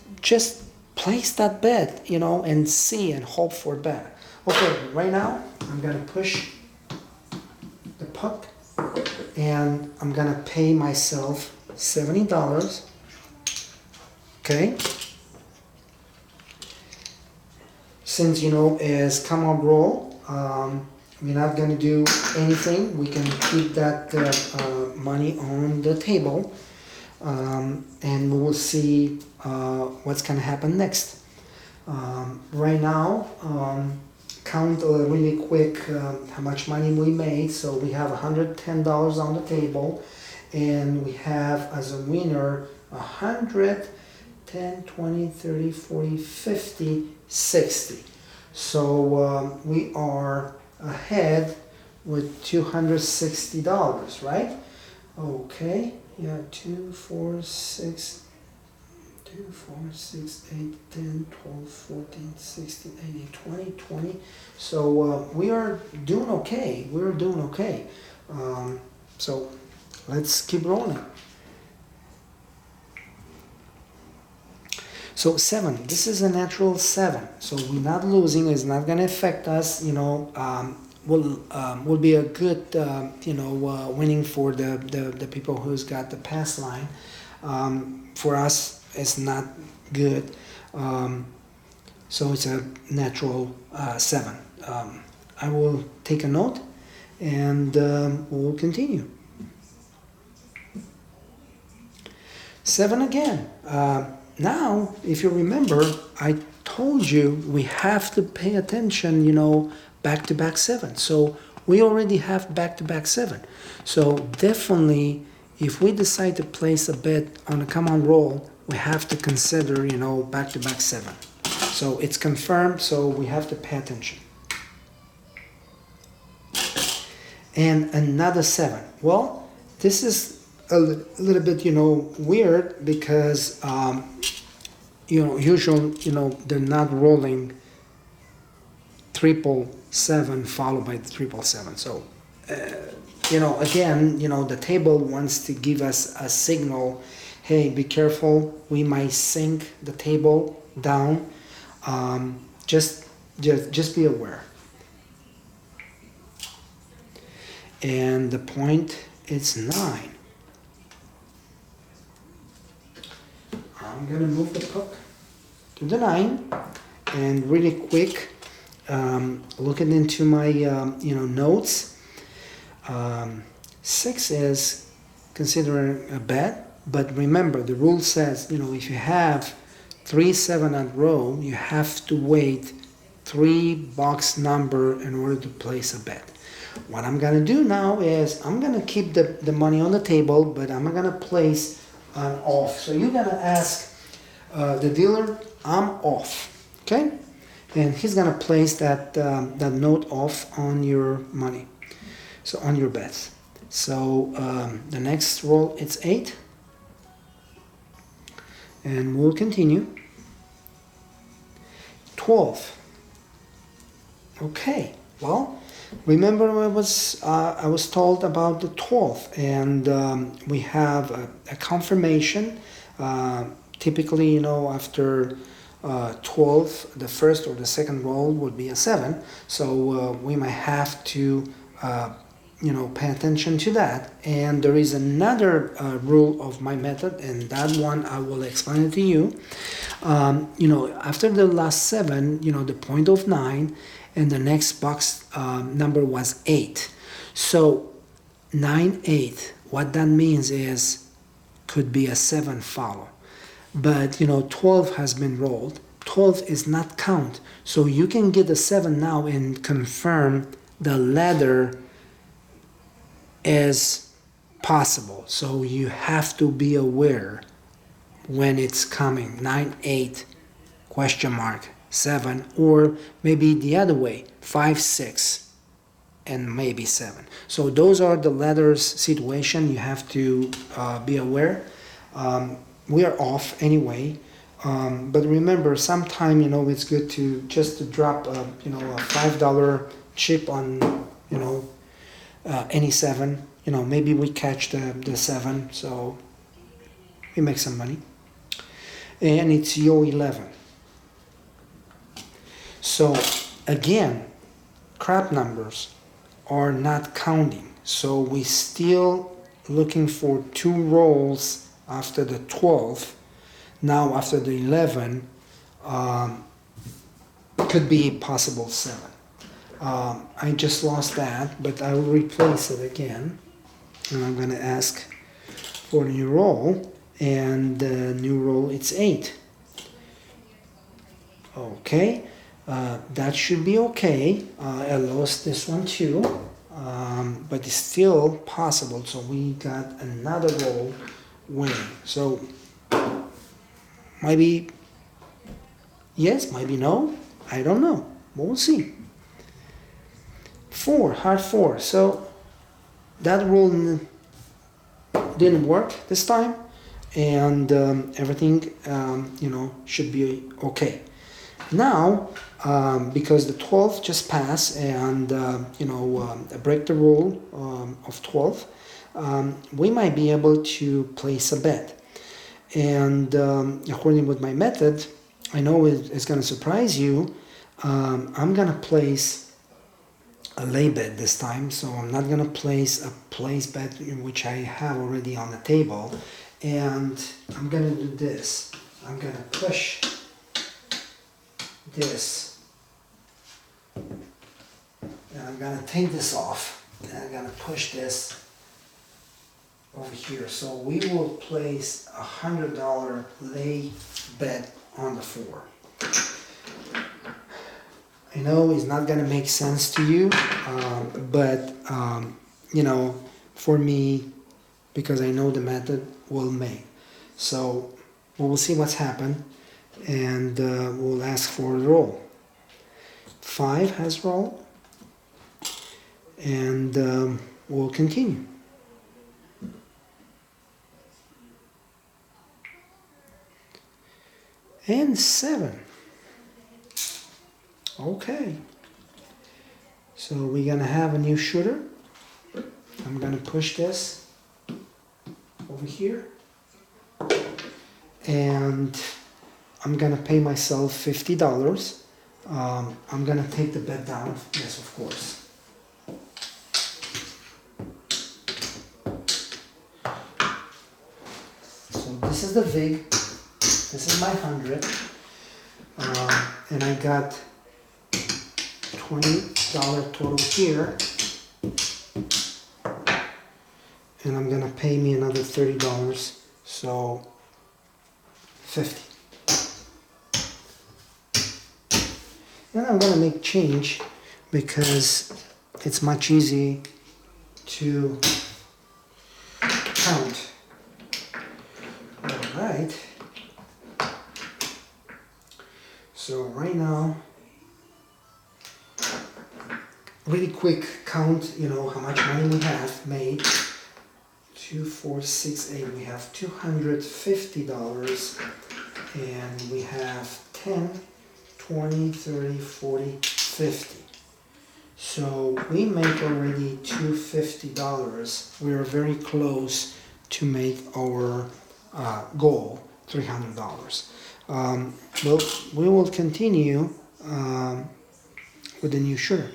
place that bet, and see and hope for better. Okay, right now I'm gonna push the puck, and I'm gonna pay myself $70. Okay. Since is come up roll, we're not gonna do anything. We can keep that money on the table, and we will see what's gonna happen next. Right now, count really quick how much money we made. So we have $110 on the table, and we have as a winner 100, 10, 20, 30, 40, 50, 60. So we are ahead with $260, right? Okay, yeah, 2, 4, 6, 2, 4, 6, 8, 10, 12, 14, 16, 18, 20, 20. So we are doing okay. We're doing okay. So let's keep rolling. So 7, this is a natural 7. So we're not losing. It's not going to affect us. Will be a good winning for the people who's got the pass line. For us, it's not good. So it's a natural 7. I will take a note, and we'll continue. 7 again. Now, if you remember, I told you we have to pay attention, back-to-back 7. So we already have back-to-back 7. So definitely, if we decide to place a bet on a come-on roll, we have to consider, back-to-back 7. So it's confirmed, so we have to pay attention. And another 7. Well, this is a little bit, weird because, usually, they're not rolling 777 followed by 777. So, again, the table wants to give us a signal. Hey, be careful. We might sink the table down. Just be aware. And the point is 9. I'm gonna move the puck to the 9, and really quick, looking into my notes. 6 is considering a bet, but remember the rule says if you have 3-7 at row, you have to wait 3 box number in order to place a bet. What I'm gonna do now is I'm gonna keep the money on the table, but I'm gonna place an off. So you're gonna ask the dealer, I'm off, okay? And he's gonna place that note off on your money, so on your bets. So the next roll, it's 8, and we'll continue. 12. Okay, well, remember I was told about the 12th, and we have a confirmation. Typically, after 12, the first or the second roll would be a 7. So we might have to, pay attention to that. And there is another rule of my method, and that one I will explain it to you. After the last 7, the point of 9, and the next box number was 8. So 9, 8. What that means is could be a 7 follow. But 12 has been rolled. 12 is not count. So you can get a 7 now and confirm the ladder is possible. So you have to be aware when it's coming. 9, 8, question mark, 7, or maybe the other way, 5, 6, and maybe 7. So those are the ladders situation. You have to be aware. We are off anyway, but remember, sometime it's good to just drop a $5 chip on any 7. Maybe we catch the 7, so we make some money. And it's your 11. So again, crap numbers are not counting. So we still looking for 2 rolls after the 12. Now after the 11, could be possible 7. I just lost that, but I will replace it again. And I'm going to ask for a new roll. And the new roll, it's 8. Okay. That should be okay. I lost this one too, but it's still possible. So we got another roll winning. So maybe yes, maybe no. I don't know. We'll see. 4, hard 4. So that roll didn't work this time, and everything should be okay. Now, because the 12 just passed and break the rule of 12, we might be able to place a bet. And according with my method, I know it's going to surprise you. I'm going to place a lay bet this time, so I'm not going to place a place bet which I have already on the table, and I'm going to do this. I'm going to push this, and I'm going to take this off, and I'm going to push this over here. So we will place $100 lay bet on the 4. I know it's not gonna make sense to you, but for me, because I know the method will make. So we will see what's happened, and we'll ask for the roll. 5 has roll, and we'll continue. And 7. Okay, so we're gonna have a new shooter. I'm gonna push this over here, and I'm gonna pay myself $50. I'm gonna take the bet down, yes, of course. So this is the VIG, this is my 100, and I got $20 total here, and I'm gonna pay me another $30, so $50. And I'm gonna make change because it's much easier to count. All right. So right now, really quick count, how much money we have made. 2, 4, 6, 8. We have $250, and we have 10, 20, 30, 40, 50. So we make already $250. We are very close to make our goal, $300. Well, we will continue with the new shooter.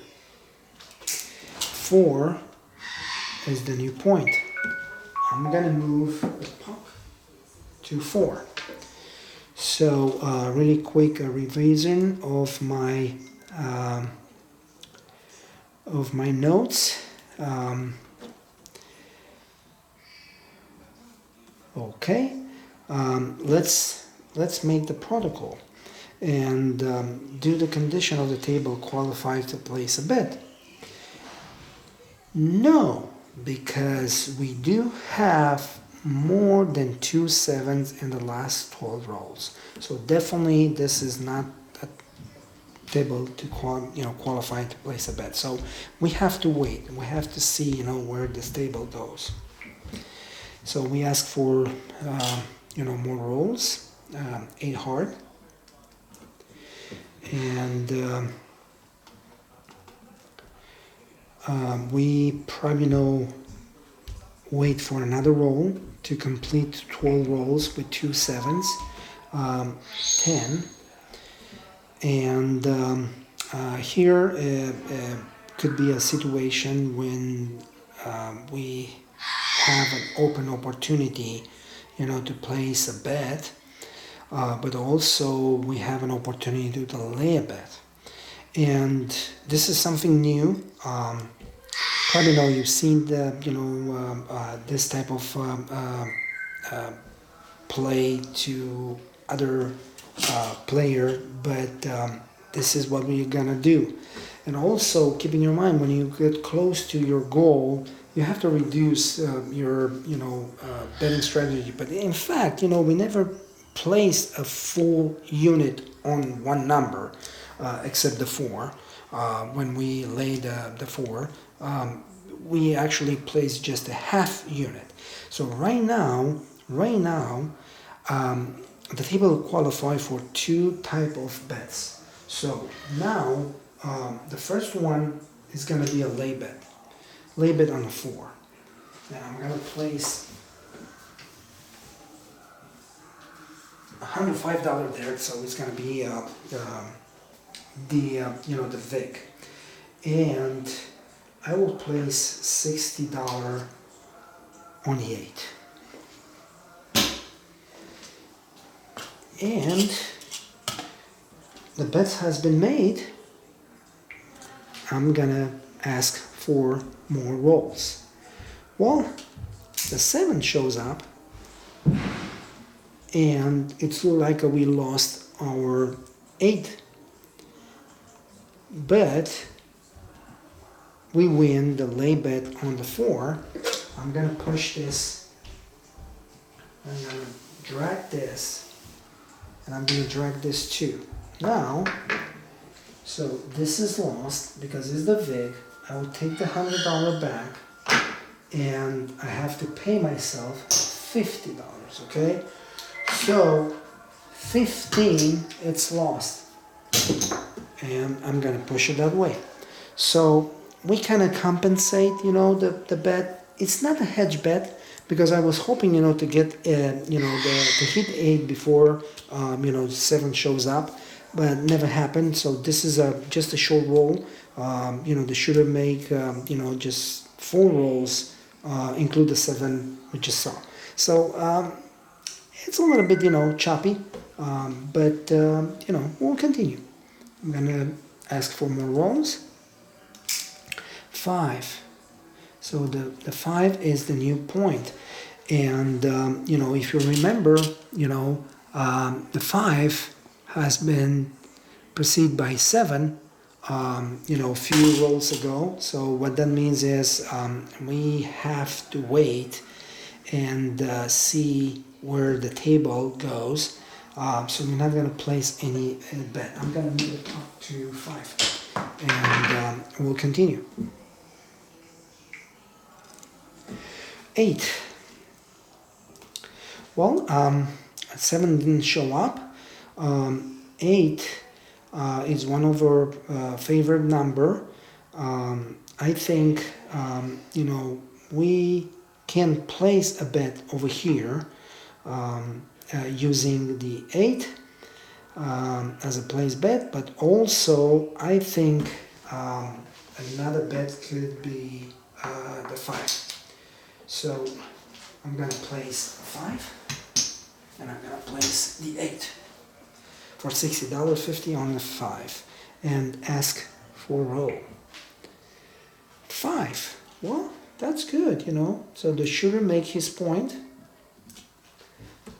4 is the new point. I'm gonna move the puck to 4. So really quick revision of my notes. Okay, let's make the protocol and do the condition of the table qualify to place a bet. No, because we do have more than 2 sevens in the last 12 rolls. So definitely this is not a table to qualify to place a bet. So we have to wait. We have to see where this table goes. So we ask for more rolls, 8 hard, and we probably wait for another roll to complete 12 rolls with 2 sevens, 10, and here could be a situation when we have an open opportunity to place a bet, but also we have an opportunity to lay a bet. And this is something new. Probably know you've seen this type of play to other player, but this is what we're gonna do. And also keep in your mind, when you get close to your goal, you have to reduce your betting strategy. But in fact, we never placed a full unit on one number, except the 4. When we laid the 4, we actually placed just a half unit. So right now, the table will qualify for 2 type of bets. So now the first one is going to be a lay bet on the 4. And I'm going to place $105 there, so it's going to be the VIG, and I will place $60 on the 8. And the bet has been made. I'm gonna ask for more rolls. Well, the 7 shows up, and it's like we lost our 8, but we win the lay bet on the 4. I'm gonna push this. I'm gonna drag this. And I'm going to drag this too. Now, so this is lost because it's the VIG. I will take the $100 back, and I have to pay myself $50, okay? So 15, it's lost. And I'm going to push it that way. So we kind of compensate, the bet. It's not a hedge bet, because I was hoping, to get, to hit 8 before, 7 shows up, but never happened. So this is just a short roll. The shooter make, just 4 rolls, include the 7 we just saw. So it's a little bit, choppy, but, we'll continue. I'm gonna ask for more rolls. 5. So the 5 is the new point. And, if you remember, the 5 has been preceded by 7, a few rolls ago. So what that means is we have to wait and see where the table goes. So we're not going to place any bet. I'm going to move it up to 5. And we'll continue. 8. Well, 7 didn't show up. 8 is one of our favorite number. I think, we can place a bet over here using the 8 as a place bet, but also I think another bet could be the 5. So I'm going to place 5, and I'm going to place the 8 for $60.50 on the 5, and ask for a roll. 5. Well, that's good, So the shooter make his point,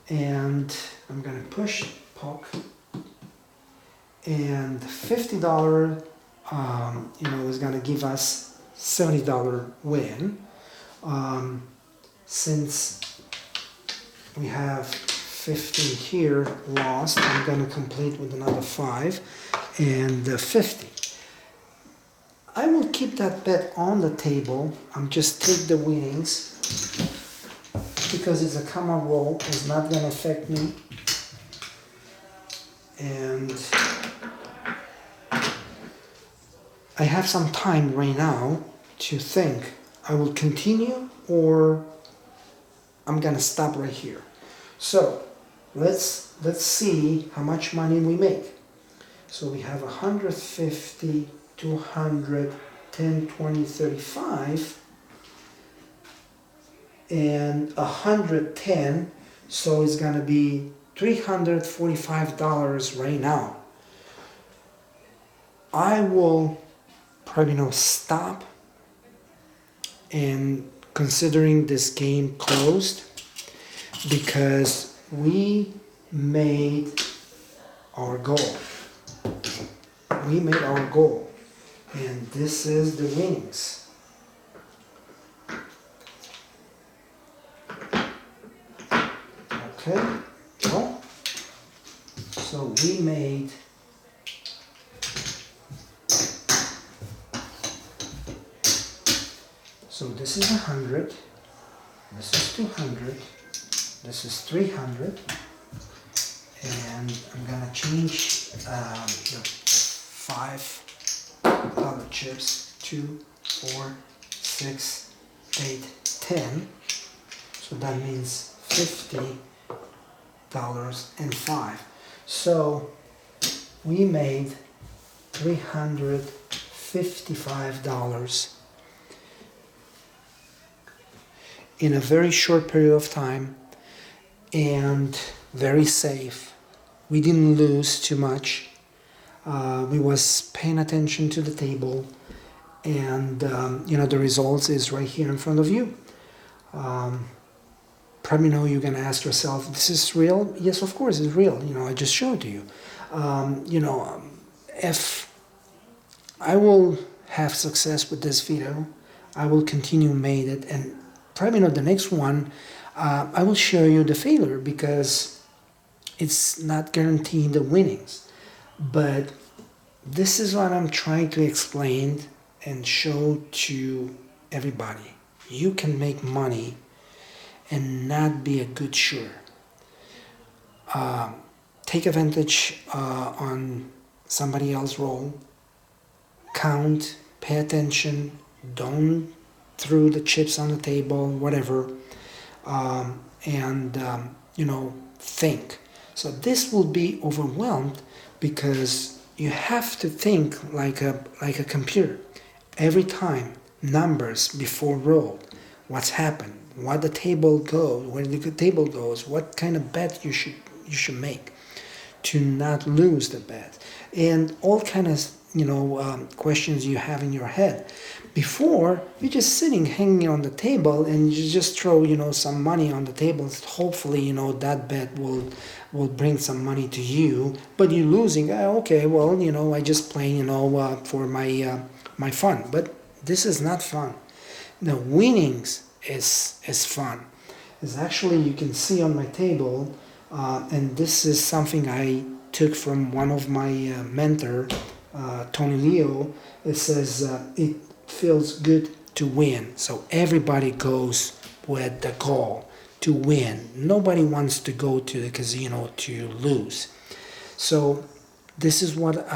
and I'm going to push poke, and $50, is going to give us $70 win. Since we have 15 here lost, I'm going to complete with another 5 and 50. I will keep that bet on the table. I'm just take the winnings because it's a common roll. It's not going to affect me. And I have some time right now to think. I will continue or I'm gonna stop right here. So let's see how much money we make. So we have 150, 200, 10, 20, 35, and 110. So it's gonna be $345 right now. I will probably stop and considering this game closed because we made our goal. we made our goal, and this is the winnings. Okay, well, so we made so this is 100, this is 200, this is 300, and I'm gonna change the $5 chips, 2, 4, 6, 8, 10. So that means $50.05. So we made $355 in a very short period of time, and very safe. We didn't lose too much. We was paying attention to the table, and you know, the results is right here in front of you. Probably know you're gonna ask yourself, this is real? Yes, of course it's real. You know, I just showed to you. You know, if I will have success with this video, I will continue made it, and probably not the next one. I will show you the failure, because it's not guaranteed the winnings. But this is what I'm trying to explain and show to everybody. You can make money and not be a good shooter. Take advantage on somebody else's role. Count, pay attention, don't throw the chips on the table, whatever, and you know, think. So this will be overwhelmed, because you have to think like a computer. Every time, numbers before roll, what's happened, what the table goes, where the table goes, what kind of bet you should make to not lose the bet, and all kind of, you know, questions you have in your head. Before, you're just sitting, hanging on the table, and you just throw, you know, some money on the table. Hopefully, you know, that bet will bring some money to you. But you're losing. Okay, well, you know, I just play, you know, for my my fun. But this is not fun. The winnings is fun. It's actually, you can see on my table, and this is something I took from one of my mentor, Tony Leo. It says it feels good to win. So everybody goes with the goal to win. Nobody wants to go to the casino to lose. So this is what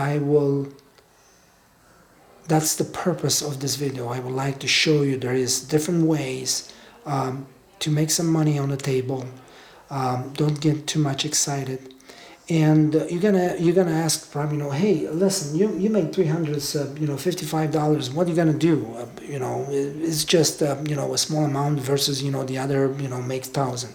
that's the purpose of this video. I would like to show you there is different ways to make some money on the table. Don't get too much excited. And you're gonna ask probably, you know, hey, listen, you make $355. What are you gonna do? You know, it's just you know, a small amount versus, you know, the other, you know, makes 1,000.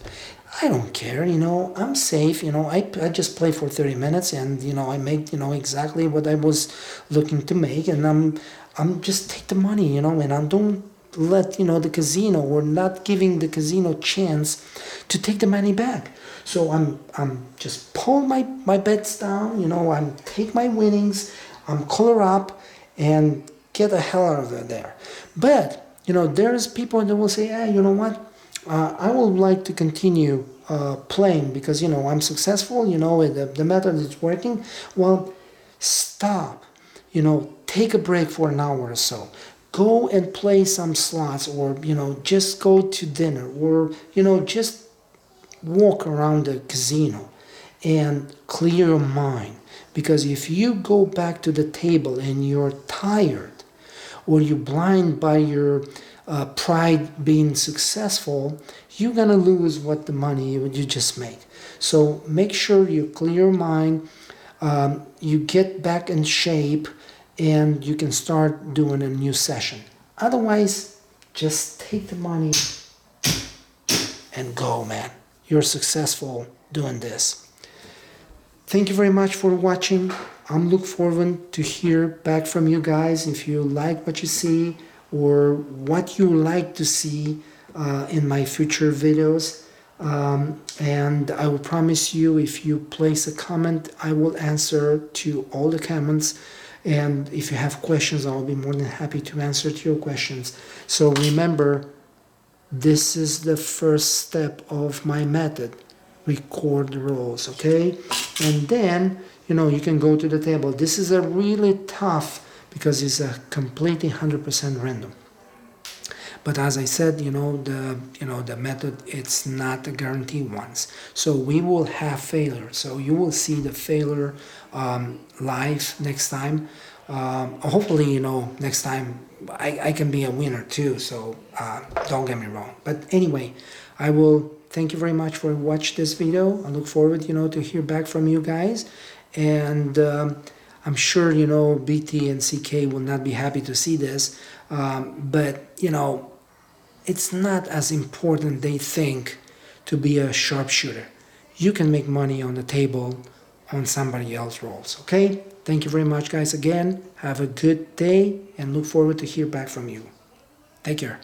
I don't care, you know, I'm safe. You know, I just play for 30 minutes, and you know, I make, you know, exactly what I was looking to make, and I'm just take the money, you know, and I don't let, you know, the casino, or not giving the casino chance to take the money back. So I'm just pull my bets down, you know, I'm take my winnings, I'm color up, and get the hell out of there. But, you know, there's people that will say, hey, you know what, I would like to continue playing, because, you know, I'm successful, you know, the method is working. Well, stop, you know, take a break for an hour or so. Go and play some slots, or, you know, just go to dinner, or, you know, just walk around the casino and clear your mind. Because if you go back to the table and you're tired, or you're blind by your pride being successful, you're gonna lose what the money you just made. So make sure you clear your mind, you get back in shape, and you can start doing a new session. Otherwise, just take the money and go, man. You're successful doing this. Thank you very much for watching. I'm looking forward to hear back from you guys if you like what you see, or what you like to see in my future videos. And I will promise you, if you place a comment, I will answer to all the comments. And if you have questions, I'll be more than happy to answer to your questions. So remember, this is the first step of my method. Record the rolls, okay? And then, you can go to the table. This is a really tough because it's a completely 100% random. But as I said, the method, it's not a guaranteed ones. So we will have failure. So you will see the failure live next time. Hopefully, next time I can be a winner too. So don't get me wrong. But anyway, I will thank you very much for watching this video. I look forward, to hear back from you guys. And I'm sure, BT and CK will not be happy to see this. But, it's not as important they think to be a sharpshooter. You can make money on the table on somebody else's rolls, okay? Thank you very much, guys. Again, have a good day and look forward to hear back from you. Take care.